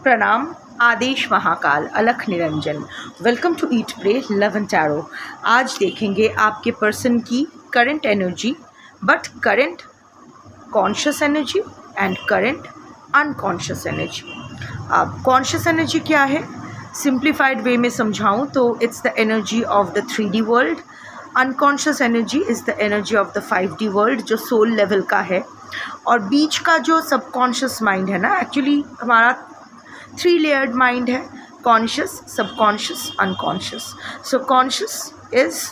प्रणाम। आदेश महाकाल अलख निरंजन। Welcome to eat pray love and tarot. आज देखेंगे आपके पर्सन की current energy, but current conscious energy and current unconscious energy. अब कॉन्शियस एनर्जी क्या है, सिंप्लीफाइड वे में समझाऊं तो it's the energy of the 3D world. Unconscious energy is the energy of the 5D world, जो soul level का है। और बीच का जो सबकॉन्शियस माइंड है ना, एक्चुअली हमारा 3 लेयर्ड माइंड है, conscious, subconscious, unconscious. So conscious is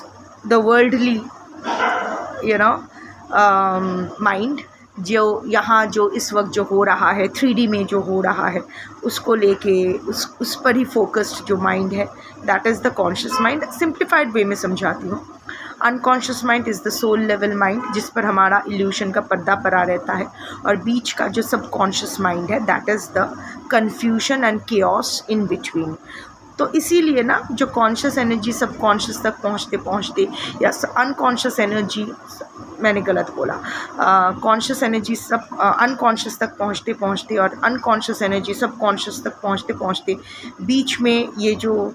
the worldly mind, जो यहाँ जो इस वक्त जो हो रहा है 3D में जो हो रहा है उसको लेके उस पर ही फोकस्ड जो माइंड है, that is the conscious mind. Simplified way में समझाती हूँ। Unconscious mind is the soul level mind, जिस पर हमारा इल्यूशन का पर्दा पड़ा रहता है। और बीच का जो सबकॉन्शियस माइंड है, that is the confusion and chaos in between. तो इसीलिए ना जो कॉन्शियस एनर्जी सबकॉन्शियस तक पहुँचते पहुँचते, या अनकॉन्शियस एनर्जी, मैंने गलत बोला, कॉन्शियस एनर्जी सब अनकॉन्शियस तक पहुँचते पहुँचते और अनकॉन्शियस एनर्जी सबकॉन्शियस तक पहुँचते पहुँचते बीच में ये जो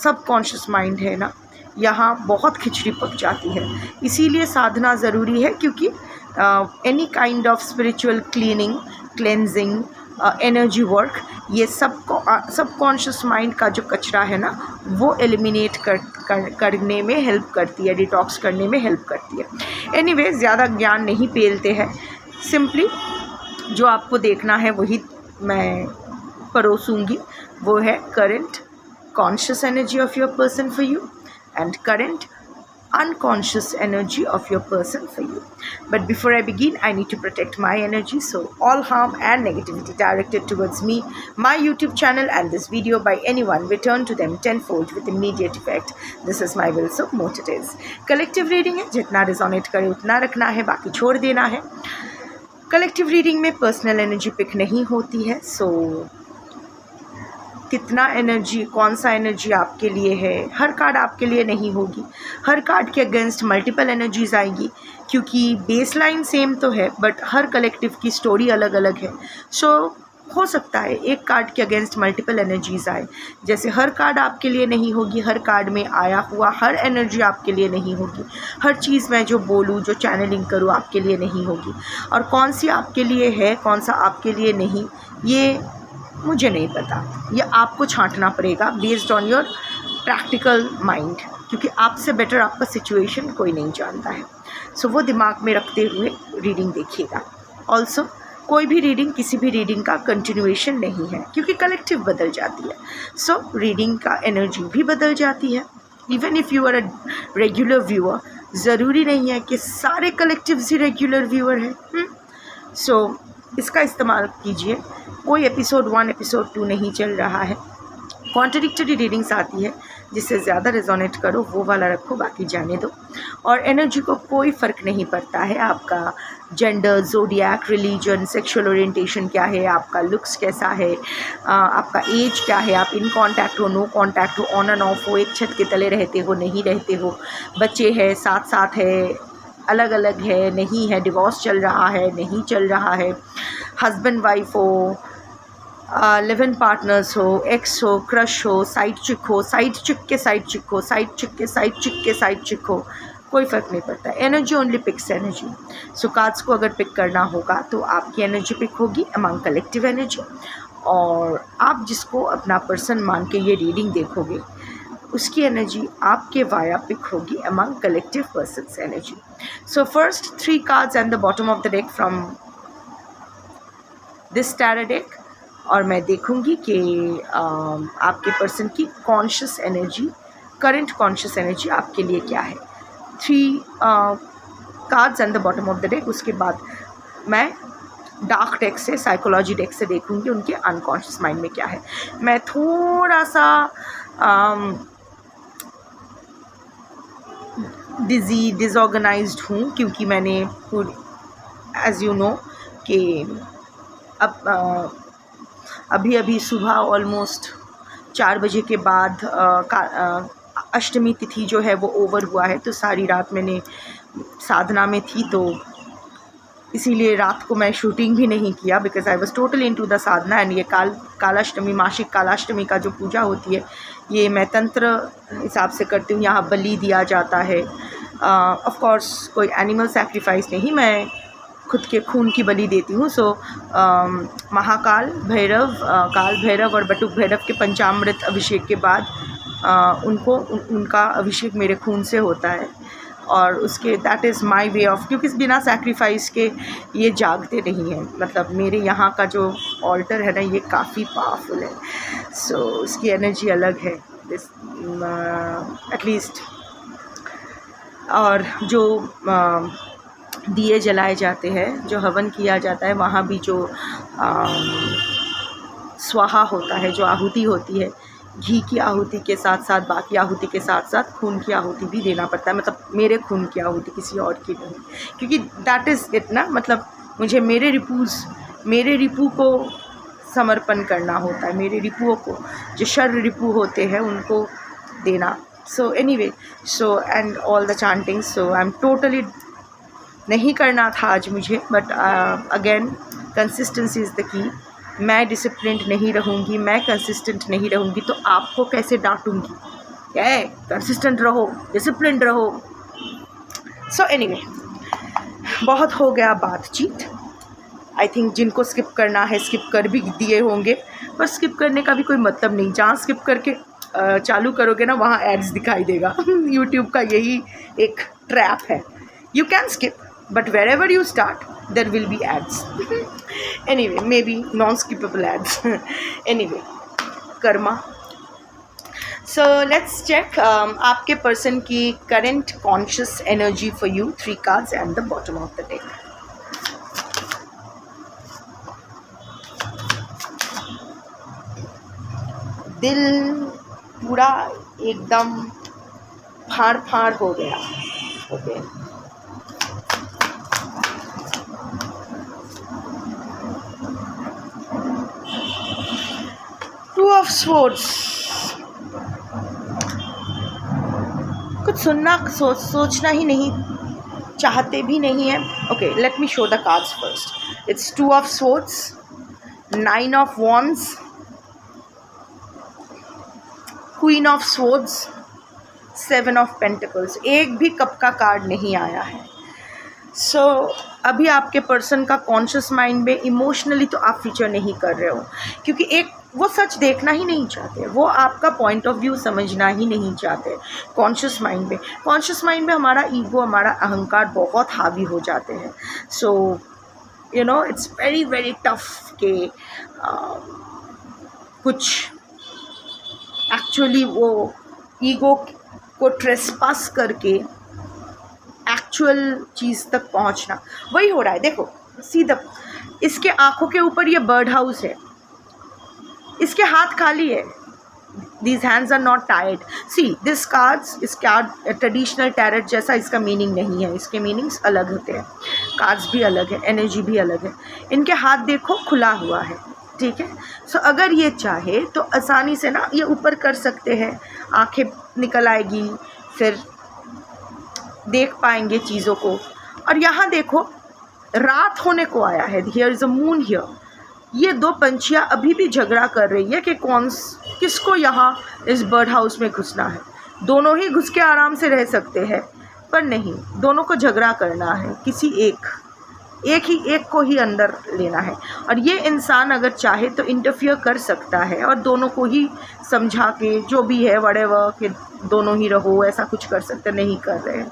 सबकॉन्शियस माइंड है ना, यहाँ बहुत खिचड़ी पक जाती है। इसीलिए साधना ज़रूरी है, क्योंकि any kind of spiritual cleaning, cleansing, energy work, ये सबकॉन्शियस माइंड का जो कचरा है ना, वो एलिमिनेट करने में हेल्प करती है, डिटॉक्स करने में हेल्प करती है। एनीवे, ज़्यादा ज्ञान नहीं पेलते हैं, सिंपली जो आपको देखना है वही मैं परोसूंगी। वो है current conscious energy of your person for you and current unconscious energy of your person for you. But before I begin, I need to protect my energy, so all harm and negativity directed towards me, my YouTube channel and this video by anyone, return to them tenfold with immediate effect. This is my will, so mote it is. Collective reading है, जितना resonate करे उतना रखना है, बाकी छोड़ देना है। Collective reading में personal energy pick नहीं होती है, so कितना एनर्जी, कौन सा एनर्जी आपके लिए है, हर कार्ड आपके लिए नहीं होगी। हर कार्ड के अगेंस्ट मल्टीपल एनर्जीज आएंगी, क्योंकि बेसलाइन सेम तो है, बट हर कलेक्टिव की स्टोरी अलग अलग है। सो हो सकता है एक कार्ड के अगेंस्ट मल्टीपल एनर्जीज आए। जैसे हर कार्ड आपके लिए नहीं होगी, हर कार्ड में आया हुआ हर एनर्जी आपके लिए नहीं होगी। हर चीज़ मैं जो बोलूँ, जो चैनलिंग करूँ, आपके लिए नहीं होगी। और कौन सी आपके लिए है, कौन सा आपके लिए नहीं, ये मुझे नहीं पता। ये आपको छांटना पड़ेगा based on your practical mind, क्योंकि आपसे बेटर आपका सिचुएशन कोई नहीं जानता है। सो वो दिमाग में रखते हुए रीडिंग देखिएगा। ऑल्सो कोई भी रीडिंग किसी भी रीडिंग का कंटिन्यूएशन नहीं है, क्योंकि कलेक्टिव बदल जाती है। सो रीडिंग का एनर्जी भी बदल जाती है। Even if you are a regular viewer, ज़रूरी नहीं है कि सारे कलेक्टिव्स ही रेगुलर व्यूअर हैं। सो इसका इस्तेमाल कीजिए। कोई एपिसोड 1 एपिसोड 2 नहीं चल रहा है। कॉन्ट्रडिक्टरी रीडिंग्स आती है, जिससे ज़्यादा रेजोनेट करो वो वाला रखो, बाकी जाने दो। और एनर्जी को कोई फ़र्क नहीं पड़ता है, आपका gender, zodiac, religion, sexual orientation क्या है, आपका लुक्स कैसा है, आपका एज क्या है, आप इन कांटेक्ट हो, नो कांटेक्ट हो, ऑन एंड ऑफ हो, एक छत के तले रहते हो, नहीं रहते हो, बच्चे हैं, साथ साथ है, अलग अलग है, नहीं है, डिवोर्स चल रहा है, नहीं चल रहा है, हस्बैंड वाइफ हो, लिव इन पार्टनर्स हो, एक्स हो, क्रश हो, साइड चिक हो, साइड चिक के साइड चिक हो, साइड चिक के साइड चिक के साइड चिक हो, कोई फ़र्क नहीं पड़ता। Energy only picks energy. So cards को अगर पिक करना होगा तो आपकी एनर्जी पिक होगी अमंग कलेक्टिव एनर्जी, और आप जिसको अपना पर्सन मान के ये रीडिंग देखोगे उसकी एनर्जी आपके वाया पिक होगी among collective persons energy. So first 3 cards and the bottom of the deck from this tarot deck, और मैं देखूंगी कि आपके पर्सन की conscious energy, current conscious energy आपके लिए क्या है। 3 cards and the bottom of the deck. उसके बाद मैं डार्क डेक से, साइकोलॉजी डेक से देखूंगी उनके अनकॉन्शियस माइंड में क्या है। मैं थोड़ा सा डिसऑर्गेनाइज्ड हूँ, क्योंकि मैंने एज यू नो कि अभी सुबह ऑलमोस्ट 4 बजे के बाद अष्टमी तिथि जो है वो ओवर हुआ है, तो सारी रात मैंने साधना में थी, तो इसीलिए रात को मैं शूटिंग भी नहीं किया, because I was totally into the Sadhana. And ये कालाष्टमी, मासिक कालाष्टमी का जो पूजा होती है, ये मैं तंत्र हिसाब से करती हूँ। यहाँ बलि दिया जाता है, ऑफ कोर्स कोई एनिमल सैक्रिफाइस नहीं, मैं खुद के खून की बलि देती हूँ। सो महाकाल भैरव, काल भैरव और बटुक भैरव के पंचामृत अभिषेक के बाद उनका अभिषेक मेरे खून से होता है। और उसके that is my way of, क्योंकि बिना सैक्रिफाइस के ये जागते नहीं हैं। मतलब मेरे यहाँ का जो ऑल्टर है ना, ये काफ़ी पावरफुल है। सो उसकी एनर्जी अलग है दिस एटलीस्ट। और जो दिए जलाए जाते हैं, जो हवन किया जाता है, वहाँ भी जो स्वाहा होता है, जो आहुति होती है, घी की आहुति के साथ साथ बाकी आहुति के साथ साथ खून की आहुति भी देना पड़ता है। मतलब मेरे खून की आहुति, किसी और की नहीं, क्योंकि दैट इज़ इट ना। मतलब मुझे मेरे रिपू को समर्पण करना होता है, मेरे रिपुओं को, जो शर रिपू होते हैं उनको देना। So anyway, so and all the chanting, so I am totally नहीं करना था आज मुझे, but again consistency is the key. मैं डिसिप्लिन्ड नहीं रहूँगी, मैं कंसिस्टेंट नहीं रहूँगी तो आपको कैसे डांटूँगी? क्या है, कंसिस्टेंट रहो, डिसिप्लिन्ड रहो। सो एनीवे, बहुत हो गया बातचीत। आई थिंक जिनको स्किप करना है स्किप कर भी दिए होंगे, पर स्किप करने का भी कोई मतलब नहीं। जहाँ स्किप करके चालू करोगे ना, वहाँ एड्स दिखाई देगा। यूट्यूब का यही एक ट्रैप है। You can skip, but wherever you start there will be ads. Anyway, maybe non-skippable ads. Anyway, karma. So let's check आपके person की current conscious energy for you, 3 cards and the bottom of the deck. दिल पूरा एकदम फाड़ हो गया। Okay, two of swords, कुछ सुनना सोचना ही नहीं चाहते भी नहीं है। Okay, let me show the cards first. It's 2 of swords, 9 of wands, queen of swords, 7 of pentacles. एक भी कप का कार्ड नहीं आया है। सो अभी आपके पर्सन का कॉन्शियस माइंड में इमोशनली तो आप फीचर नहीं कर रहे हो, क्योंकि एक वो सच देखना ही नहीं चाहते, वो आपका पॉइंट ऑफ व्यू समझना ही नहीं चाहते। कॉन्शियस माइंड में हमारा ईगो, हमारा अहंकार बहुत हावी हो जाते हैं। So you know, it's very very tough के कुछ एक्चुअली वो ईगो को ट्रेसपास करके एक्चुअल चीज़ तक पहुंचना। वही हो रहा है। देखो सीधा इसके आँखों के ऊपर ये बर्ड हाउस है, इसके हाथ खाली है। These hands are not tied. See this cards, इस कार्ड ट्रेडिशनल टैरेट जैसा इसका मीनिंग नहीं है, इसके मीनिंग्स अलग होते हैं, कार्ड्स भी अलग है, एनर्जी भी अलग है। इनके हाथ देखो खुला हुआ है, ठीक है। सो अगर ये चाहे तो आसानी से ना ये ऊपर कर सकते हैं, आंखें निकल आएगी, फिर देख पाएंगे चीज़ों को। और यहाँ देखो रात होने को आया है, here is a moon here. ये 2 पंछियाँ अभी भी झगड़ा कर रही है कि किसको यहाँ इस बर्ड हाउस में घुसना है। दोनों ही घुस के आराम से रह सकते हैं, पर नहीं, दोनों को झगड़ा करना है, किसी एक को ही अंदर लेना है। और ये इंसान अगर चाहे तो इंटरफियर कर सकता है और दोनों को ही समझा के जो भी है व्हाटएवर कि दोनों ही रहो, ऐसा कुछ कर सकते, नहीं कर रहे हैं।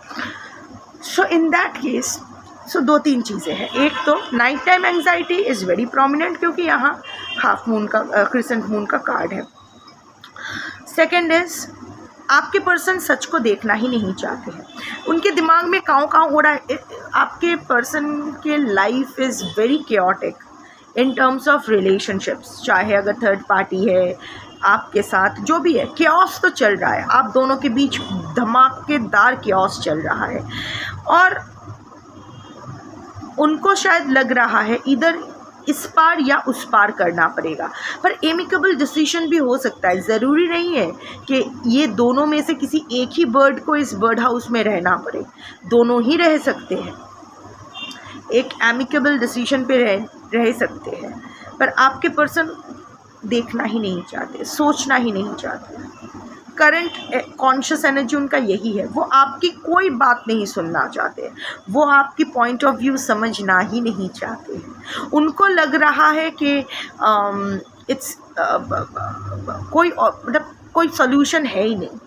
सो इन दैट केस, सो 2-3 चीज़ें हैं। एक तो night time anxiety is very prominent, क्योंकि यहाँ हाफ मून का क्रिसेंट मून का कार्ड है। सेकेंड इज़ आपके पर्सन सच को देखना ही नहीं चाहते हैं, उनके दिमाग में काँव हो रहा है। आपके पर्सन के life is very chaotic in terms of relationships, चाहे अगर थर्ड पार्टी है आपके साथ, जो भी है, केओस तो चल रहा है। आप दोनों के बीच धमाकेदार केओस चल रहा है और उनको शायद लग रहा है इधर इस पार या उस पार करना पड़ेगा, पर एमिकेबल डिसीजन भी हो सकता है। ज़रूरी नहीं है कि ये दोनों में से किसी एक ही बर्ड को इस बर्ड हाउस में रहना पड़े, दोनों ही रह सकते हैं। एक एमिकेबल डिसीजन पे रह सकते हैं, पर आपके पर्सन देखना ही नहीं चाहते, सोचना ही नहीं चाहते। करंट कॉन्शियस एनर्जी उनका यही है, वो आपकी कोई बात नहीं सुनना चाहते, वो आपकी पॉइंट ऑफ व्यू समझना ही नहीं चाहते। उनको लग रहा है कि इट्स कोई मतलब कोई सोल्यूशन है ही नहीं,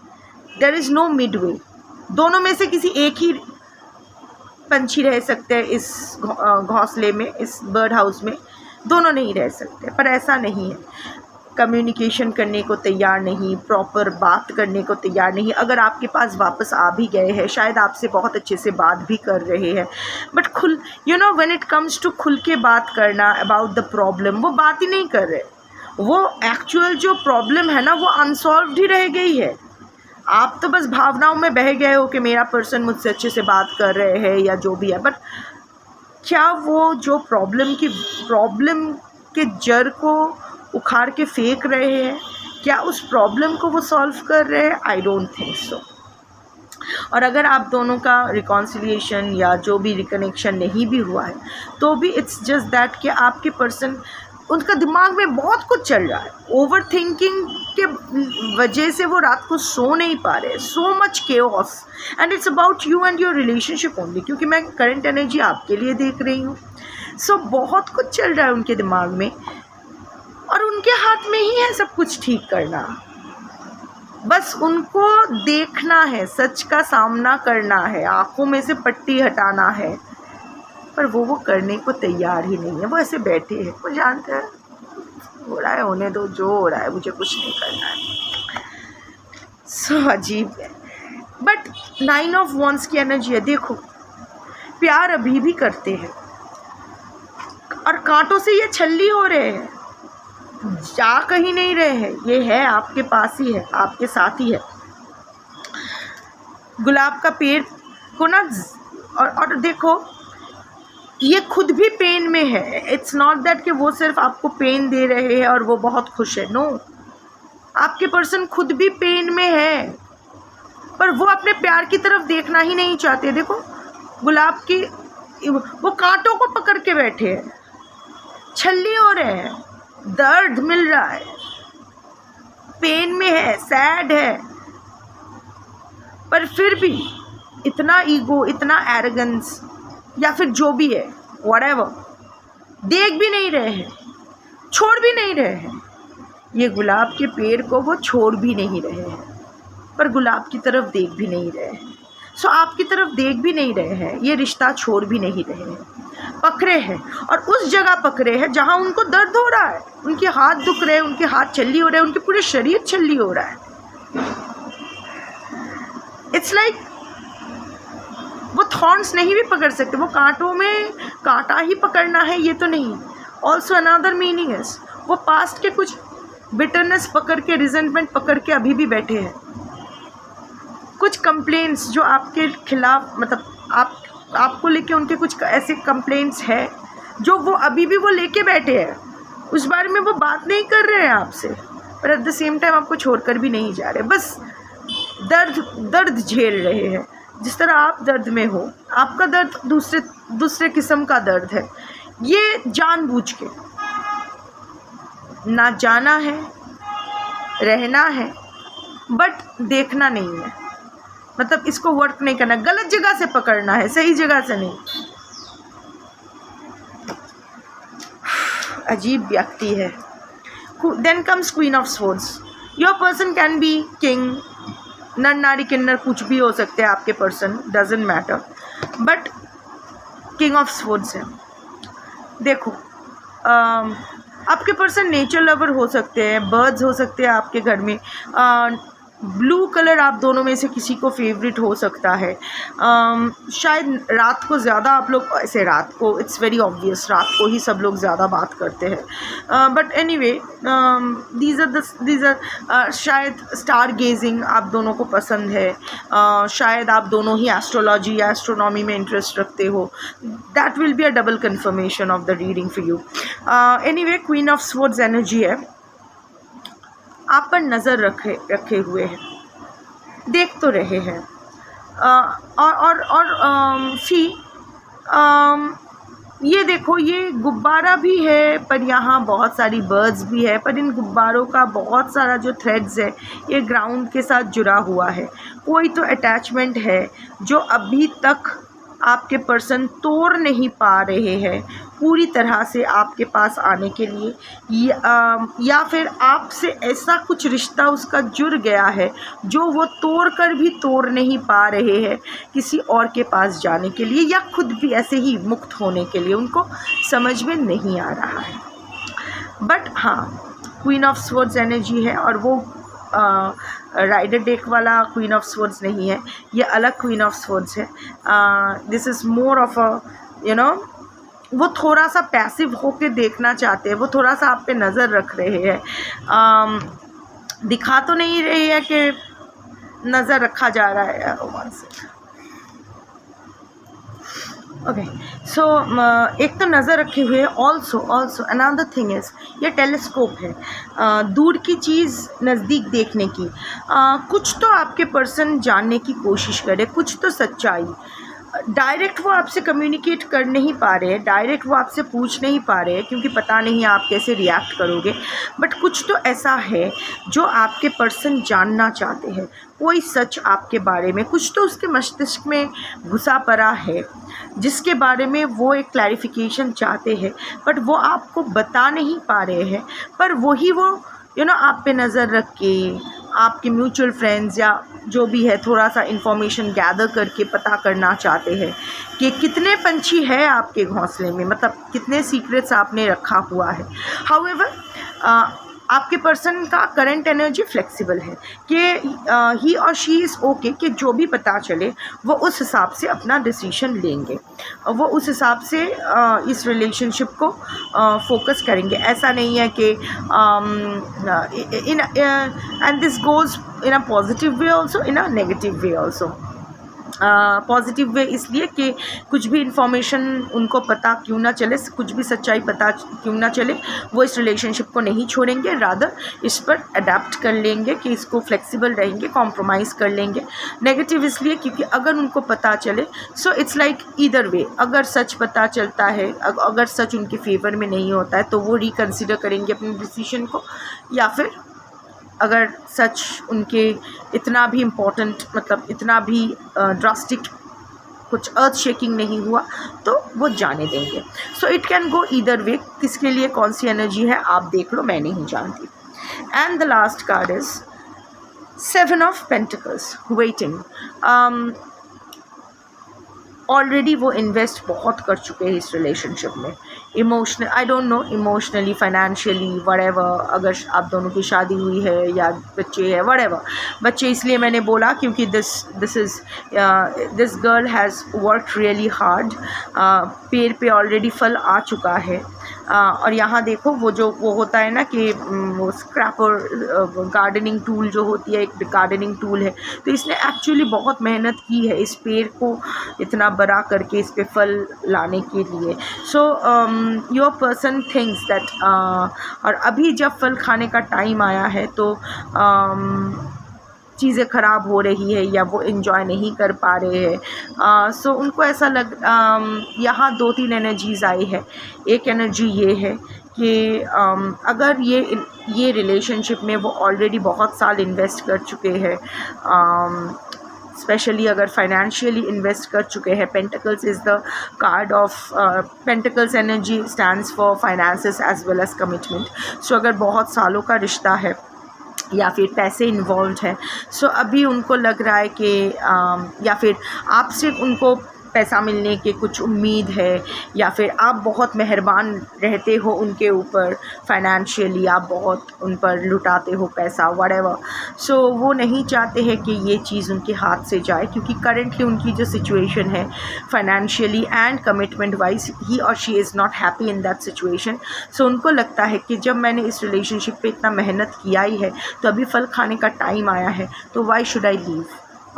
there is no mid way. दोनों में से किसी एक ही पंछी रह सकते हैं इस घोंसले में, इस बर्ड हाउस में, दोनों नहीं रह सकते। पर ऐसा नहीं है, कम्युनिकेशन करने को तैयार नहीं, प्रॉपर बात करने को तैयार नहीं। अगर आपके पास वापस आ भी गए हैं, शायद आपसे बहुत अच्छे से बात भी कर रहे हैं, बट खुल व्हेन इट कम्स टू खुल के बात करना अबाउट द प्रॉब्लम, वो बात ही नहीं कर रहे। वो एक्चुअल जो प्रॉब्लम है ना, वो अनसॉल्व्ड ही रह गई है। आप तो बस भावनाओं में बह गए हो कि मेरा पर्सन मुझसे अच्छे से बात कर रहे हैं या जो भी है, बट क्या वो जो प्रॉब्लम के जड़ को उखाड़ के फेंक रहे हैं, क्या उस प्रॉब्लम को वो सॉल्व कर रहे हैं? I don't think so. और अगर आप दोनों का रिकॉन्सिलिएशन या जो भी रिकनेक्शन नहीं भी हुआ है, तो भी इट्स जस्ट दैट कि आपके पर्सन, उनका दिमाग में बहुत कुछ चल रहा है, ओवर थिंकिंग के वजह से वो रात को सो नहीं पा रहे, so much chaos, and it's about you and your relationship only, क्योंकि मैं करंट एनर्जी आपके लिए देख रही हूँ। सो बहुत कुछ चल रहा है उनके दिमाग में, और उनके हाथ में ही है सब कुछ ठीक करना। बस उनको देखना है, सच का सामना करना है, आंखों में से पट्टी हटाना है, पर वो करने को तैयार ही नहीं है। वो ऐसे बैठे हैं, वो जानते हैं हो रहा है, होने दो, जो हो रहा है, मुझे कुछ नहीं करना है। सो अजीब है। बट 9 ऑफ वॉन्ड्स की एनर्जी है। देखो, प्यार अभी भी करते हैं, और कांटों से ये छल्ली हो रहे हैं, जा कहीं नहीं रहे हैं, ये है आपके पास ही है, आपके साथ ही है। गुलाब का पेड़ को ना, और देखो, ये खुद भी पेन में है। इट्स नॉट दैट कि वो सिर्फ आपको पेन दे रहे हैं और वो बहुत खुश है। नो, आपके पर्सन खुद भी पेन में है, पर वो अपने प्यार की तरफ देखना ही नहीं चाहते। देखो, गुलाब की वो कांटों को पकड़ के बैठे हैं, छल्ली हो रहे हैं, दर्द मिल रहा है, पेन में है, सैड है, पर फिर भी इतना ईगो, इतना एरोगेंस या फिर जो भी है, व्हाटएवर, देख भी नहीं रहे हैं, छोड़ भी नहीं रहे हैं। ये गुलाब के पेड़ को वो छोड़ भी नहीं रहे हैं, पर गुलाब की तरफ देख भी नहीं रहे हैं। सो आपकी तरफ देख भी नहीं रहे हैं, ये रिश्ता छोड़ भी नहीं रहे हैं, पकड़े हैं, और उस जगह पकड़े हैं जहाँ उनको दर्द हो रहा है, उनके हाथ दुख रहे हैं, उनके हाथ छल्ली हो रहे हैं, उनके पूरे शरीर छल्ली हो रहा है। इट्स लाइक वो थॉर्न्स नहीं भी पकड़ सकते, वो कांटों में कांटा ही पकड़ना है, ये तो नहीं। ऑल्सो अनदर मीनिंग इज, वो पास्ट के कुछ बिटरनेस पकड़ के, रिजेंटमेंट पकड़ के अभी भी बैठे हैं। कुछ कंप्लेंट्स जो आपके खिलाफ, मतलब आपको लेके उनके कुछ ऐसे कंप्लेंट्स है जो वो अभी भी वो लेके बैठे हैं, उस बारे में वो बात नहीं कर रहे हैं आपसे, पर एट द सेम टाइम आपको छोड़कर भी नहीं जा रहे, बस दर्द झेल रहे हैं। जिस तरह आप दर्द में हो, आपका दर्द दूसरे किस्म का दर्द है। ये जानबूझ के ना जाना है, रहना है, बट देखना नहीं है, मतलब इसको वर्क नहीं करना, गलत जगह से पकड़ना है, सही जगह से नहीं। अजीब व्यक्ति है। Then comes queen of swords. Your person can be king, नर नारी किन्नर, कुछ भी हो सकते हैं आपके person, doesn't matter, but king of swords है। देखो, आपके पर्सन नेचर लवर हो सकते हैं, बर्ड्स हो सकते हैं आपके घर में, ब्लू कलर आप दोनों में से किसी को फेवरेट हो सकता है। शायद रात को ज़्यादा आप लोग, ऐसे रात को, इट्स वेरी ऑब्वियस, रात को ही सब लोग ज़्यादा बात करते हैं, बट एनीवे, दीज आर शायद स्टार गेजिंग आप दोनों को पसंद है, शायद आप दोनों ही एस्ट्रोलॉजी या एस्ट्रोनॉमी में इंटरेस्ट रखते हो। That will be a double confirmation of the reading for you. Anyway, queen of swords energy है, आप पर नज़र रखे हुए हैं, देख तो रहे हैं, और सी ये देखो, ये गुब्बारा भी है पर यहाँ बहुत सारी बर्ड्स भी है, पर इन गुब्बारों का बहुत सारा जो थ्रेड्स है ये ग्राउंड के साथ जुड़ा हुआ है। कोई तो अटैचमेंट है जो अभी तक आपके पर्सन तोड़ नहीं पा रहे हैं पूरी तरह से आपके पास आने के लिए, या फिर आपसे ऐसा कुछ रिश्ता उसका जुड़ गया है जो वो तोड़ कर भी तोड़ नहीं पा रहे हैं किसी और के पास जाने के लिए, या खुद भी ऐसे ही मुक्त होने के लिए, उनको समझ में नहीं आ रहा है। बट हाँ, क्वीन ऑफ स्वॉर्ड्स एनर्जी है और वो राइडर डेक वाला क्वीन ऑफ स्वॉर्ड्स नहीं है, ये अलग क्वीन ऑफ स्वॉर्ड्स है। This is more of a वो थोड़ा सा पैसिव होके देखना चाहते हैं, वो थोड़ा सा आप पे नज़र रख रहे हैं, दिखा तो नहीं रही है कि नज़र रखा जा रहा है। ओके, सो एक तो नज़र रखे हुए, ऑल्सो अनदर थिंग इज़ ये टेलीस्कोप है, दूर की चीज़ नज़दीक देखने की। कुछ तो आपके पर्सन जानने की कोशिश करे, कुछ तो सच्चाई। डायरेक्ट वो आपसे कम्युनिकेट कर नहीं पा रहे हैं, डायरेक्ट वो आपसे पूछ नहीं पा रहे हैं क्योंकि पता नहीं आप कैसे रिएक्ट करोगे, बट कुछ तो ऐसा है जो आपके पर्सन जानना चाहते हैं, कोई सच आपके बारे में, कुछ तो उसके मस्तिष्क में घुसा पड़ा है जिसके बारे में वो एक क्लैरिफिकेशन चाहते हैं, बट वो आपको बता नहीं पा रहे हैं। पर वही वो आप पे नज़र रख के, आपके म्यूचुअल फ्रेंड्स या जो भी है, थोड़ा सा इन्फॉर्मेशन गैदर करके पता करना चाहते हैं कि कितने पंछी है आपके घोंसले में, मतलब कितने सीक्रेट्स आपने रखा हुआ है। हाउएवर आपके पर्सन का करंट एनर्जी फ्लेक्सिबल है कि ही और शी इज़ ओके कि जो भी पता चले वो उस हिसाब से अपना डिसीजन लेंगे, वो उस हिसाब से इस रिलेशनशिप को फोकस करेंगे। ऐसा नहीं है कि and this goes in a positive way also, in a negative way also. Positive way इसलिए कि कुछ भी इंफॉर्मेशन उनको पता क्यों ना चले, कुछ भी सच्चाई पता क्यों ना चले, वो इस रिलेशनशिप को नहीं छोड़ेंगे, रादर इस पर अडेप्ट कर लेंगे कि इसको फ्लेक्सिबल रहेंगे, कॉम्प्रोमाइज़ कर लेंगे। नेगेटिव इसलिए क्योंकि अगर उनको पता चले, so it's like either way, अगर सच पता चलता है, अगर सच उनके फेवर में नहीं होता है तो वो रिकन्सिडर करेंगे अपने डिसीजन को, या फिर अगर सच उनके इतना भी इम्पोर्टेंट, मतलब इतना भी ड्रास्टिक, कुछ अर्थ शेकिंग नहीं हुआ तो वो जाने देंगे। So it can go either way. किसके लिए कौन सी एनर्जी है आप देख लो, मैं नहीं जानती। And the last card is 7 of pentacles, waiting. Already वो इन्वेस्ट बहुत कर चुके हैं इस रिलेशनशिप में, emotional, I don't no, emotionally, financially, whatever. अगर आप दोनों की शादी हुई है या बच्चे हैं, व्हाटएवर, बच्चे इसलिए मैंने बोला क्योंकि this girl has work really hard, पेड़ पे ऑलरेडी फल आ चुका है। और यहाँ देखो वो होता है ना कि वो स्क्रैपर, गार्डनिंग टूल जो होती है, एक गार्डनिंग टूल है, तो इसने एक्चुअली बहुत मेहनत की है इस पेड़ को इतना बड़ा करके इस पे फल लाने के लिए। सो योर पर्सन थिंक्स दैट, और अभी जब फल खाने का टाइम आया है तो चीज़ें ख़राब हो रही है या वो इन्जॉय नहीं कर पा रहे हैं। सो उनको ऐसा यहाँ 2-3 एनर्जीज़ आई है। एक एनर्जी ये है कि अगर ये रिलेशनशिप में वो ऑलरेडी बहुत साल इन्वेस्ट कर चुके हैं, स्पेशली अगर फाइनेंशियली इन्वेस्ट कर चुके हैं। Pentacles is the card of, pentacles energy stands for finances as well as commitment. So अगर बहुत सालों का रिश्ता है या फिर पैसे इन्वॉल्व है, सो अभी उनको लग रहा है कि या फिर आपसे उनको पैसा मिलने की कुछ उम्मीद है, या फिर आप बहुत मेहरबान रहते हो उनके ऊपर फाइनेंशियली, आप बहुत उन पर लुटाते हो पैसा, व्हाटएवर। सो वो नहीं चाहते हैं कि ये चीज़ उनके हाथ से जाए, क्योंकि करेंटली उनकी जो सिचुएशन है financially and commitment wise, he और she is not happy in that situation. So उनको लगता है कि जब मैंने इस रिलेशनशिप पे इतना मेहनत किया ही है तो अभी फल खाने का टाइम आया है, तो वाई शुड आई लीव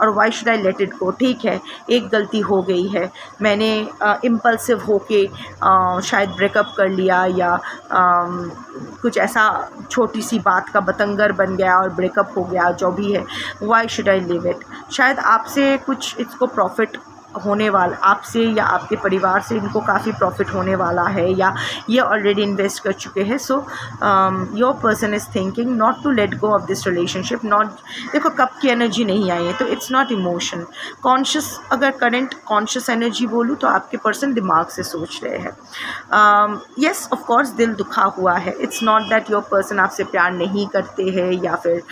और why should I let it go. ठीक है, एक गलती हो गई है, मैंने इम्पल्सिव होके शायद ब्रेकअप कर लिया, या कुछ ऐसा छोटी सी बात का बतंगर बन गया और ब्रेकअप हो गया, जो भी है, why should I live it. शायद आपसे कुछ इसको प्रॉफिट होने वाला, आपसे या आपके परिवार से इनको काफ़ी प्रॉफिट होने वाला है, या ये ऑलरेडी इन्वेस्ट कर चुके हैं. So your person is thinking not to let go of this relationship. Not, देखो कप की एनर्जी नहीं आई है तो इट्स नॉट इमोशन. कॉन्शियस, अगर करंट कॉन्शियस एनर्जी बोलूँ तो आपके पर्सन दिमाग से सोच रहे हैं. येस ऑफ कोर्स दिल दुखा हुआ है. It's not that your person आपसे प्यार नहीं करते हैं या फिर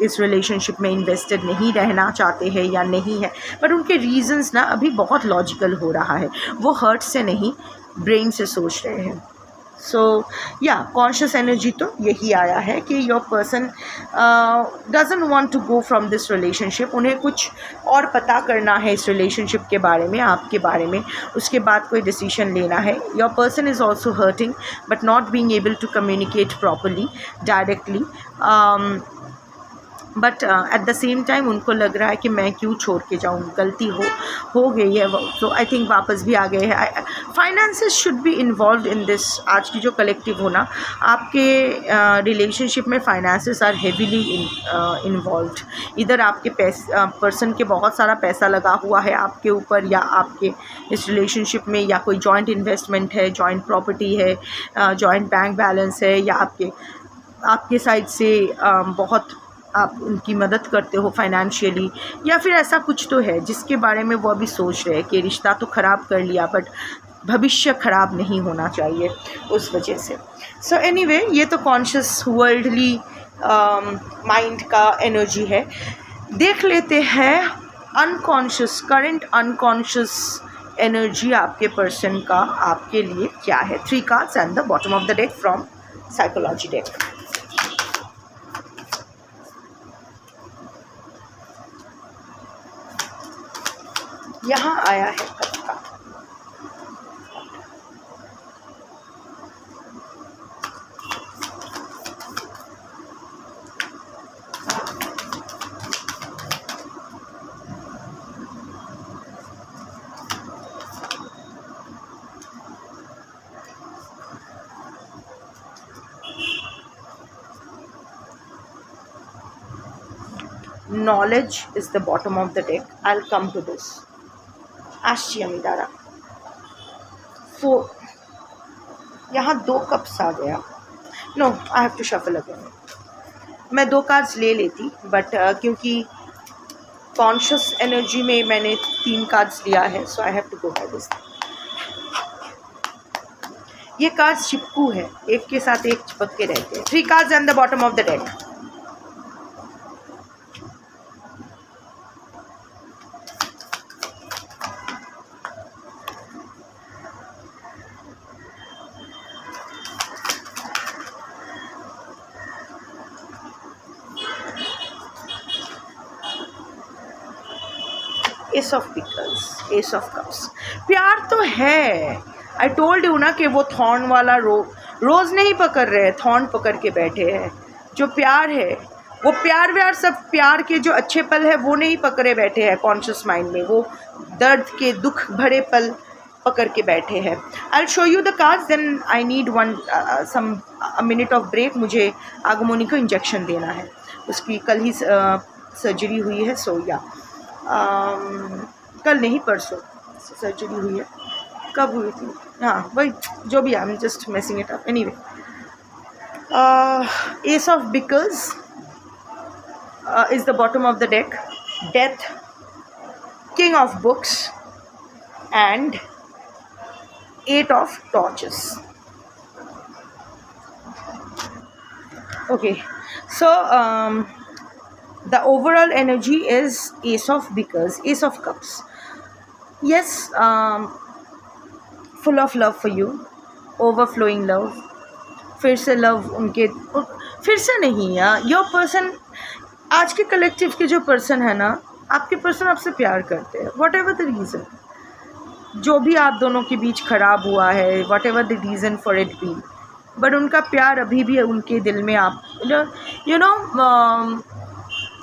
इस रिलेशनशिप में इन्वेस्टेड नहीं रहना चाहते हैं या नहीं है, बट उनके रीजंस ना अभी बहुत लॉजिकल हो रहा है. वो हर्ट से नहीं, ब्रेन से सोच रहे हैं. सो या कॉन्शियस एनर्जी तो यही आया है कि your person doesn't want to go from this relationship. उन्हें कुछ और पता करना है इस रिलेशनशिप के बारे में, आपके बारे में, उसके बाद कोई डिसीजन लेना है. Your person is also hurting but not being able to communicate properly directly. But at the same time उनको लग रहा है कि मैं क्यों छोड़ के जाऊँ, गलती हो गई है. सो आई थिंक वापस भी आ गए हैं. Finances should be involve in this. आज की जो कलेक्टिव होना, आपके रिलेशनशिप में फाइनेंसेस आर हेवीली इन्वॉल्व्ड. इधर आपके पर्सन के बहुत सारा पैसा लगा हुआ है आपके ऊपर, या आपके इस रिलेशनशिप में, या कोई जॉइंट इन्वेस्टमेंट है, जॉइंट प्रॉपर्टी है, जॉइंट बैंक बैलेंस है, या आपके साइड से बहुत आप उनकी मदद करते हो फाइनेंशियली, या फिर ऐसा कुछ तो है जिसके बारे में वो अभी सोच रहे हैं कि रिश्ता तो ख़राब कर लिया बट भविष्य ख़राब नहीं होना चाहिए उस वजह से. सो एनीवे, ये तो कॉन्शियस वर्ल्डली माइंड का एनर्जी है. देख लेते हैं अनकॉन्शियस, करंट अनकॉन्शियस एनर्जी आपके पर्सन का आपके लिए क्या है. 3 cards and the bottom of the deck from psychology deck. यहाँ आया है कप का. Knowledge is the bottom of the deck. I'll come to this. आशी अमीदारा 4. यहाँ 2 कप्स आ गया. No, I have to shuffle again. मैं 2 कार्ड्स ले लेती बट क्योंकि कॉन्शियस एनर्जी में मैंने 3 कार्ड्स लिया है, so I have to go by this. ये कार्ड्स चिपकू है, एक के साथ एक चिपक के रहते हैं. 3 cards and the bottom of the deck. S of pickles, S of cups. प्यार तो है. आई टोल्ड यू ना कि वो थॉर्न वाला रोज़ नहीं पकड़ रहे, थॉर्न पकड़ के बैठे हैं. जो प्यार है वो प्यार सब प्यार के जो अच्छे पल है वो नहीं पकड़े बैठे हैं कॉन्शियस माइंड में, वो दर्द के दुख भरे पल पकड़ के बैठे हैं. I will show you the cards, then I need a minute of break. मुझे आगमनी को इंजेक्शन देना है, उसकी कल ही सर्जरी हुई है. सो या कल नहीं परसों सर्जरी हुई है. कब हुई थी? हाँ वही, जो भी. I am just messing it up. Anyway, ace of pentacles is the bottom of the deck. Death, king of books and 8 of torches. Okay, so the overall energy is ace of bickers, ace of cups. Yes, full of love for you, overflowing love. फिर से love उनके, फिर से नहीं यार. Your person, आज के collective के जो पर्सन है ना, आपके पर्सन आपसे प्यार करते हैं. वट एवर द रीज़न, जो भी आप दोनों के बीच ख़राब हुआ है, what ever the reason for it be, but उनका प्यार अभी भी उनके दिल में. आप यू नो,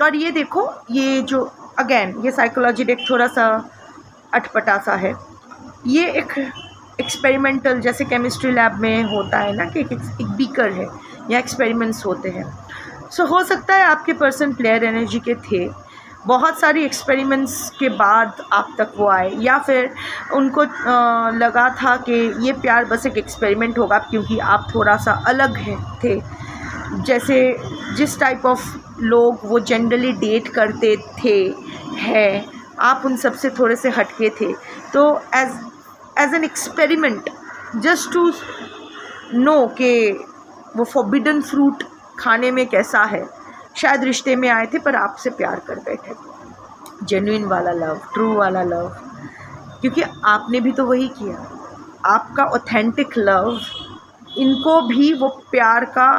और ये देखो, ये जो अगेन ये साइकोलॉजी डेक थोड़ा सा अटपटा सा है. ये एक एक्सपेरिमेंटल, जैसे केमिस्ट्री लैब में होता है ना कि एक बीकर है, या एक्सपेरिमेंट्स होते हैं. सो हो सकता है आपके पर्सन प्लेयर एनर्जी के थे, बहुत सारी एक्सपेरिमेंट्स के बाद आप तक वो आए, या फिर उनको लगा था कि ये प्यार बस एक एक्सपेरिमेंट होगा क्योंकि आप थोड़ा सा अलग थे, जैसे जिस टाइप ऑफ लोग वो जनरली डेट करते थे हैं, आप उन सब से थोड़े से हटके थे। तो as an experiment just to know कि वो फॉरबिडन फ्रूट खाने में कैसा है, शायद रिश्ते में आए थे पर आपसे प्यार कर बैठे। जेन्युइन वाला लव, ट्रू वाला लव, क्योंकि आपने भी तो वही किया। आपका ऑथेंटिक लव, इनको भी वो प्यार का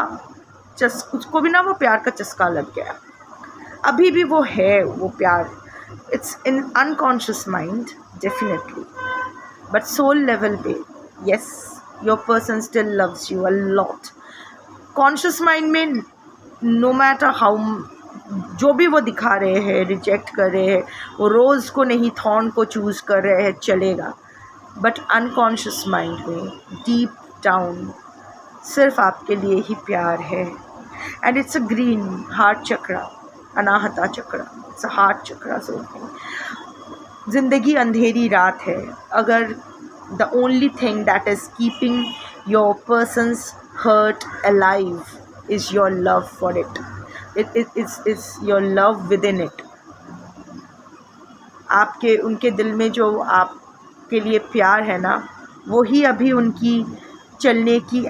उसको भी ना वो प्यार का चस्का लग गया। अभी भी वो है वो प्यार, it's in unconscious mind definitely, but soul level पे yes your person still loves you a lot. Conscious mind में नो मैटर हाउ जो भी वो दिखा रहे हैं, रिजेक्ट कर रहे हैं, वो रोज़ को नहीं थॉर्न को चूज़ कर रहे हैं, चलेगा। बट अनकॉन्शियस माइंड में डीप डाउन सिर्फ आपके लिए ही प्यार है। And it's a green heart chakra, Anahata chakra, it's a heart chakra. So ज़िंदगी अंधेरी रात है, अगर the only thing that is keeping your person's hurt alive is your love for it. It's your love within it. आपके उनके दिल में जो आपके लिए प्यार है ना, वही अभी उनकी चलने की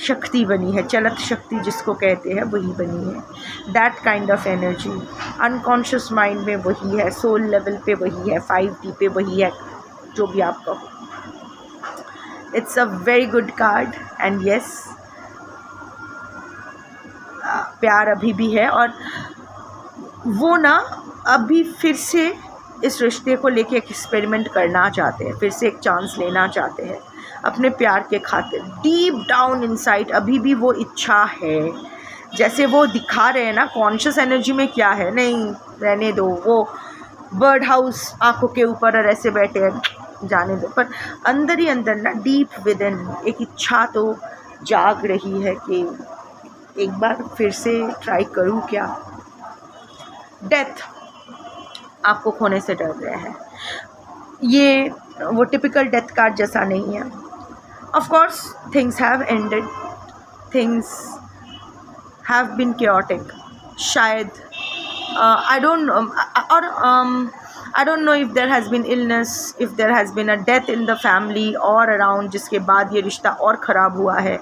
शक्ति बनी है, चलत शक्ति जिसको कहते हैं वही बनी है। That kind of energy unconscious mind में वही है, सोल लेवल पे वही है, 5D पे वही है, जो भी आप कहो। It's a very good card and yes, प्यार अभी भी है। और वो ना अभी फिर से इस रिश्ते को लेके एक एक्सपेरिमेंट करना चाहते हैं, फिर से एक चांस लेना चाहते हैं अपने प्यार के खातिर। डीप डाउन इनसाइड अभी भी वो इच्छा है, जैसे वो दिखा रहे हैं ना कॉन्शियस एनर्जी में क्या है, नहीं रहने दो, वो बर्ड हाउस आंखों के ऊपर और ऐसे बैठे हैं, जाने दो। पर अंदर ही अंदर ना डीप विद इन एक इच्छा तो जाग रही है कि एक बार फिर से ट्राई करूं क्या। डेथ आपको खोने से डर रहे हैं, ये वो टिपिकल डेथ कार्ड जैसा नहीं है। Of course things have ended, things have been chaotic, शायद आई डोंट और I don't know if there has been illness, if there has been a death in the family or around, जिसके बाद ये रिश्ता और ख़राब हुआ है।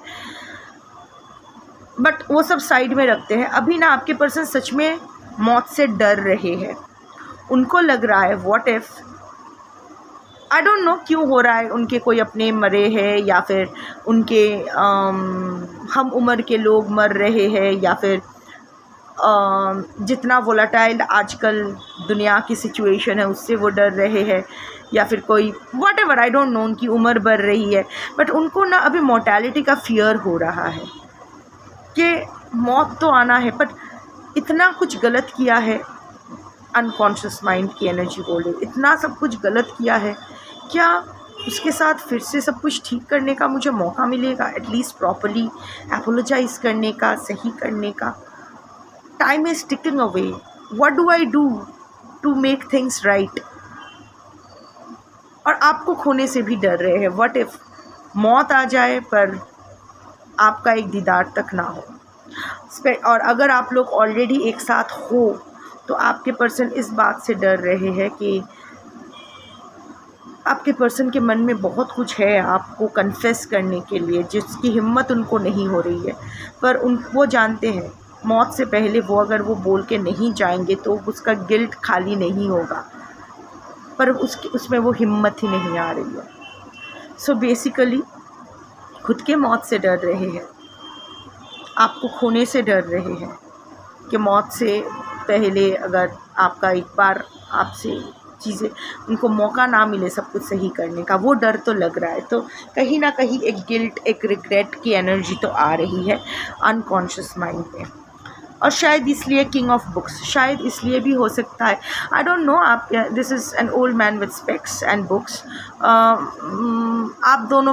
बट वो सब साइड में रखते हैं। अभी ना आपके पर्सन सच में मौत से डर रहे हैं। उनको लग रहा है what if, I don't no क्यों हो रहा है, उनके कोई अपने मरे हैं या फिर उनके हम उम्र के लोग मर रहे हैं, या फिर जितना वोलाटाइल आजकल दुनिया की सिचुएशन है उससे वो डर रहे हैं, या फिर कोई व्हाटएवर, आई डोंट नो, उनकी उम्र बढ़ रही है। बट उनको ना अभी मॉर्टेलिटी का फियर हो रहा है कि मौत तो आना है, बट इतना कुछ गलत किया है। अनकॉन्शियस माइंड की एनर्जी बोले इतना सब कुछ गलत किया है, क्या उसके साथ फिर से सब कुछ ठीक करने का मुझे मौका मिलेगा, एटलीस्ट प्रॉपर्ली अपोलोजाइज करने का, सही करने का। Time is ticking away, what do I do to make things right. और आपको खोने से भी डर रहे हैं, व्हाट इफ़ मौत आ जाए पर आपका एक दीदार तक ना हो। और अगर आप लोग ऑलरेडी एक साथ हो तो आपके पर्सन इस बात से डर रहे हैं कि आपके पर्सन के मन में बहुत कुछ है आपको कन्फेस करने के लिए, जिसकी हिम्मत उनको नहीं हो रही है। पर वो जानते हैं मौत से पहले वो अगर वो बोल के नहीं जाएंगे तो उसका गिल्ट खाली नहीं होगा, पर उसमें वो हिम्मत ही नहीं आ रही है। सो बेसिकली खुद के मौत से डर रहे हैं, आपको खोने से डर रहे हैं कि मौत से पहले अगर आपका एक बार आपसे चीज़ें उनको मौका ना मिले सब कुछ सही करने का, वो डर तो लग रहा है। तो कहीं ना कहीं एक गिल्ट, एक रिग्रेट की एनर्जी तो आ रही है अनकॉन्शियस माइंड में। और शायद इसलिए किंग ऑफ बुक्स, शायद इसलिए भी हो सकता है, आई डोंट नो। आप this is an old man with specs and books. आप दोनों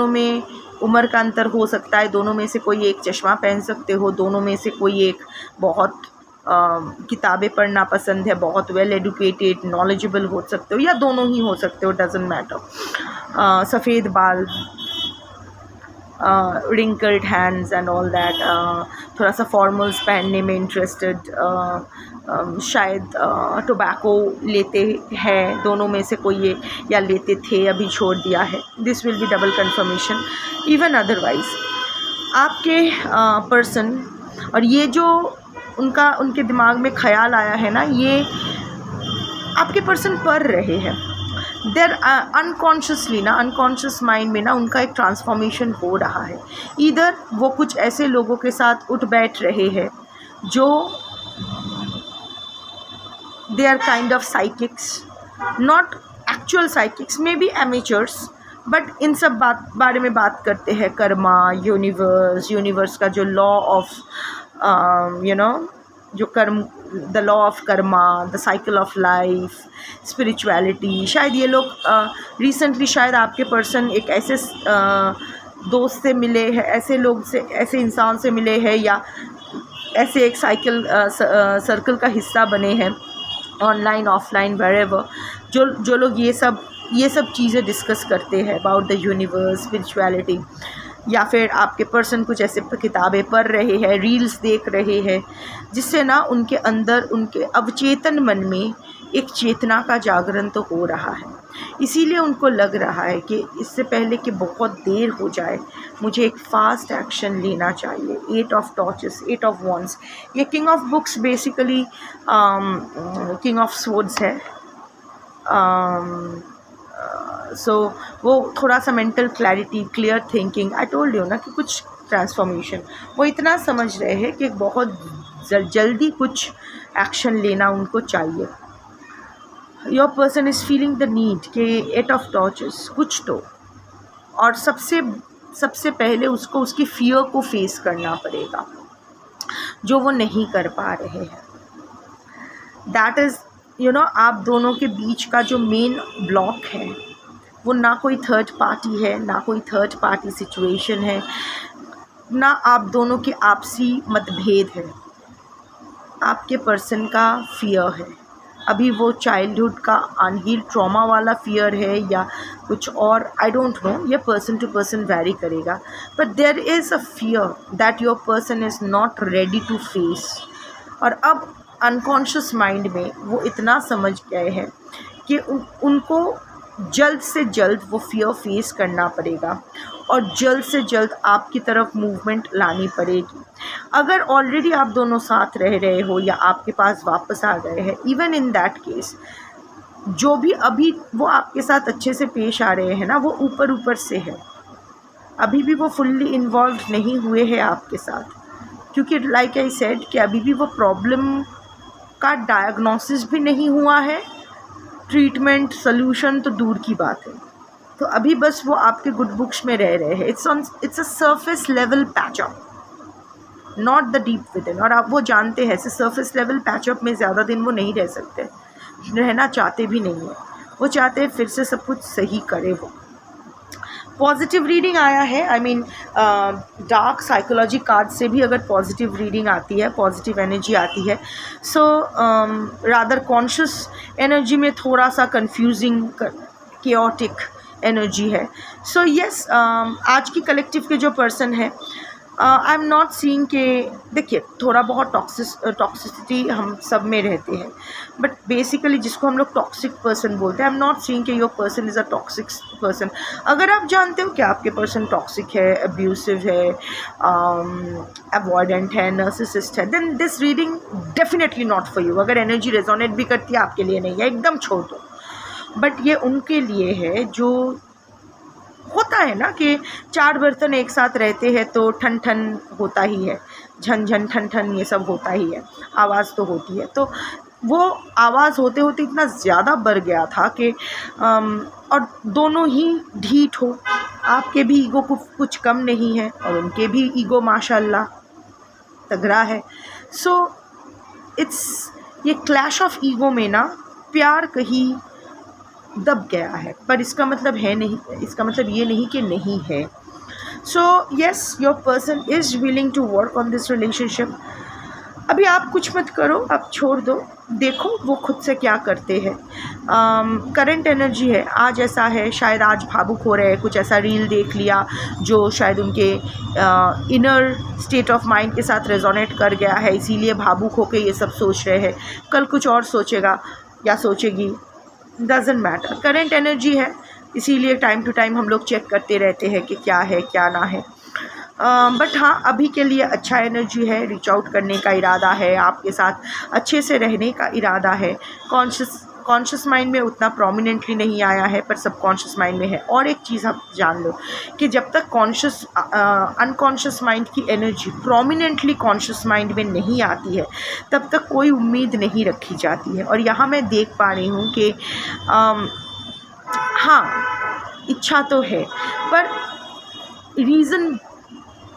में उम्र का अंतर हो सकता है, दोनों में से कोई एक चश्मा पहन सकते हो, दोनों में से कोई एक बहुत किताबें पढ़ना पसंद है, बहुत वेल एडुकेटेड नॉलेजेबल हो सकते हो, या दोनों ही हो सकते हो, डजेंट मैटर। सफ़ेद बाल, wrinkled hands and all that, थोड़ा सा फॉर्मल्स पहनने में इंटरेस्टेड, शायद टोबैको लेते हैं, दोनों में से कोई ये, या लेते थे अभी छोड़ दिया है। This will be double confirmation. Even otherwise आपके पर्सन, और ये जो उनके दिमाग में ख्याल आया है ना, ये आपके पर्सन पढ़ रहे हैं, देर अनकॉन्शियसली ना, अनकॉन्शियस माइंड में ना उनका एक ट्रांसफॉर्मेशन हो रहा है। इधर वो कुछ ऐसे लोगों के साथ उठ बैठ रहे हैं जो they are kind of psychics, not actual psychics, maybe amateurs, but इन सब बारे में बात करते हैं। कर्मा, यूनिवर्स का जो लॉ ऑफ जो कर्म, the law of Karma, the cycle of life, spirituality. शायद ये लोग रिसेंटली शायद आपके पर्सन एक ऐसे दोस्त से मिले हैं, ऐसे लोग से, ऐसे इंसान से मिले हैं, या ऐसे एक साइकिल सर्कल का हिस्सा बने हैं, ऑनलाइन ऑफलाइन वेरेवर, जो लोग ये सब चीज़ें डिस्कस करते हैं अबाउट द यूनिवर्स, स्पिरिचुअलिटी। या फिर आपके पर्सन कुछ ऐसे किताबें पढ़ रहे हैं, रील्स देख रहे हैं, जिससे ना उनके अंदर, उनके अवचेतन मन में एक चेतना का जागरण तो हो रहा है। इसीलिए उनको लग रहा है कि इससे पहले कि बहुत देर हो जाए, मुझे एक फास्ट एक्शन लेना चाहिए। 8 ऑफ टॉर्चेस, 8 ऑफ वॉन्ड्स, ये king of books basically king of swords है। सो वो थोड़ा सा mental clarity, clear thinking, I told you ना कि कुछ ट्रांसफॉर्मेशन, वो इतना समझ रहे हैं कि बहुत जल्दी कुछ एक्शन लेना उनको चाहिए। Your person is feeling the need कि 8 ऑफ टॉर्चेस कुछ तो, और सबसे पहले उसको उसकी फियर को फेस करना पड़ेगा जो वो नहीं कर पा रहे हैं। दैट इज़ आप दोनों के बीच का जो मेन ब्लॉक है, वो ना कोई थर्ड पार्टी है, ना कोई थर्ड पार्टी सिचुएशन है, ना आप दोनों के आपसी मतभेद है। आपके पर्सन का फियर है, अभी वो चाइल्डहुड का अनहील्ड ट्रॉमा वाला फियर है या कुछ और, आई डोंट नो, ये पर्सन टू पर्सन वैरी करेगा, but there is a fear that your person is not ready to face. और अब अनकॉन्शियस माइंड में वो इतना समझ गए हैं कि उनको जल्द से जल्द वो फियर फेस करना पड़ेगा, और जल्द से जल्द आपकी तरफ मूवमेंट लानी पड़ेगी। अगर ऑलरेडी आप दोनों साथ रह रहे हो या आपके पास वापस आ गए हैं, इवन इन दैट केस, जो भी अभी वो आपके साथ अच्छे से पेश आ रहे हैं ना, वो ऊपर से है, अभी भी वो फुल्ली इन्वॉल्व नहीं हुए हैं आपके साथ, क्योंकि लाइक आई सेड कि अभी भी वो प्रॉब्लम का डायग्नोसिस भी नहीं हुआ है, ट्रीटमेंट सोल्यूशन तो दूर की बात है। तो अभी बस वो आपके गुड बुक्स में रह रहे हैं। It's a surface level patch up, not the deep within. और आप वो जानते हैं, सरफेस लेवल पैचअप में ज़्यादा दिन वो नहीं रह सकते, रहना चाहते भी नहीं है। वो चाहते हैं फिर से सब कुछ सही करे। वो पॉजिटिव रीडिंग आया है, I mean dark psychology card से भी अगर पॉजिटिव रीडिंग आती है, पॉजिटिव एनर्जी आती है, सो रादर कॉन्शियस एनर्जी में थोड़ा सा कंफ्यूजिंग केओटिक एनर्जी है। सो यस, आज की कलेक्टिव के जो पर्सन है, आई एम नॉट सीइंग के, देखिए थोड़ा बहुत टॉक्सिसिटी हम सब में रहते हैं, बट बेसिकली जिसको हम लोग टॉक्सिक पर्सन बोलते हैं, आई एम नॉट सीइंग के your person is a toxic person. अगर आप जानते हो कि आपके पर्सन टॉक्सिक है, अब्यूसिव है, अवॉइडेंट है, नर्सिसिस्ट है, then this reading definitely not for you. अगर एनर्जी रेजोनेट भी करती है, आपके लिए नहीं है, एकदम छोड़ दो। बट ये उनके लिए है जो होता है ना कि 4 बर्तन एक साथ रहते हैं तो ठन ठन होता ही है, झन झन ठन ठन ये सब होता ही है, आवाज़ तो होती है। तो वो आवाज़ होते होते इतना ज़्यादा बढ़ गया था कि और दोनों ही ढीठ हो, आपके भी ईगो कुछ कम नहीं है और उनके भी ईगो माशाल्लाह तगड़ा है। सो इट्स ये क्लैश ऑफ ईगो में ना प्यार कहीं दब गया है, पर इसका मतलब है नहीं, इसका मतलब ये नहीं कि नहीं है। So yes, your person is willing to work on this relationship. अभी आप कुछ मत करो, आप छोड़ दो, देखो वो खुद से क्या करते हैं। करंट एनर्जी है, आज ऐसा है, शायद आज भावुक हो रहे हैं, कुछ ऐसा रील देख लिया जो शायद उनके इनर स्टेट ऑफ माइंड के साथ रेजोनेट कर गया है, इसीलिए भावुक होकर ये सब सोच रहे हैं। कल कुछ और सोचेगा या सोचेगी, डजेंट मैटर, करंट एनर्जी है, इसीलिए टाइम टू टाइम हम लोग चेक करते रहते हैं कि क्या है क्या ना है। बट हाँ, अभी के लिए अच्छा एनर्जी है, रीच आउट करने का इरादा है, आपके साथ अच्छे से रहने का इरादा है। कॉन्शियस माइंड में उतना प्रोमिनेंटली नहीं आया है, पर सबकॉन्शियस माइंड में है। और एक चीज़ आप जान लो कि जब तक अनकॉन्शियस माइंड की एनर्जी प्रोमिनेंटली कॉन्शियस माइंड में नहीं आती है, तब तक कोई उम्मीद नहीं रखी जाती है। और यहाँ मैं देख पा रही हूँ कि हाँ, इच्छा तो है, पर रीज़न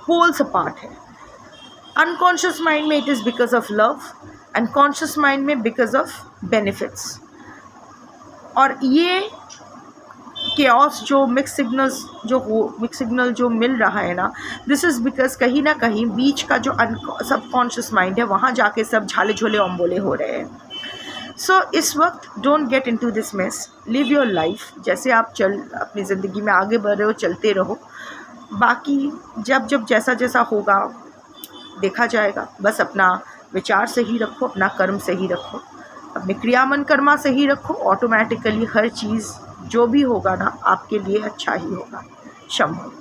पोल्स अपार्ट है। अनकॉन्शियस माइंड में it is because of love, and conscious mind में बिकॉज ऑफ बेनिफिट्स। और ये केओस जो मिक्स सिग्नल जो मिल रहा है ना, दिस इज़ बिकॉज कहीं ना कहीं बीच का जो सबकॉन्शियस माइंड है, वहाँ जाके सब झाले झोले अम्बोले हो रहे हैं। सो इस वक्त don't get into this mess, live your life, जैसे आप अपनी ज़िंदगी में आगे बढ़ रहे हो चलते रहो। बाकी जब जैसा जैसा होगा देखा जाएगा। बस अपना विचार सही रखो, अपना कर्म सही रखो, अपने क्रियामन कर्मा सही रखो, ऑटोमेटिकली हर चीज़ जो भी होगा ना आपके लिए अच्छा ही होगा। शंभू।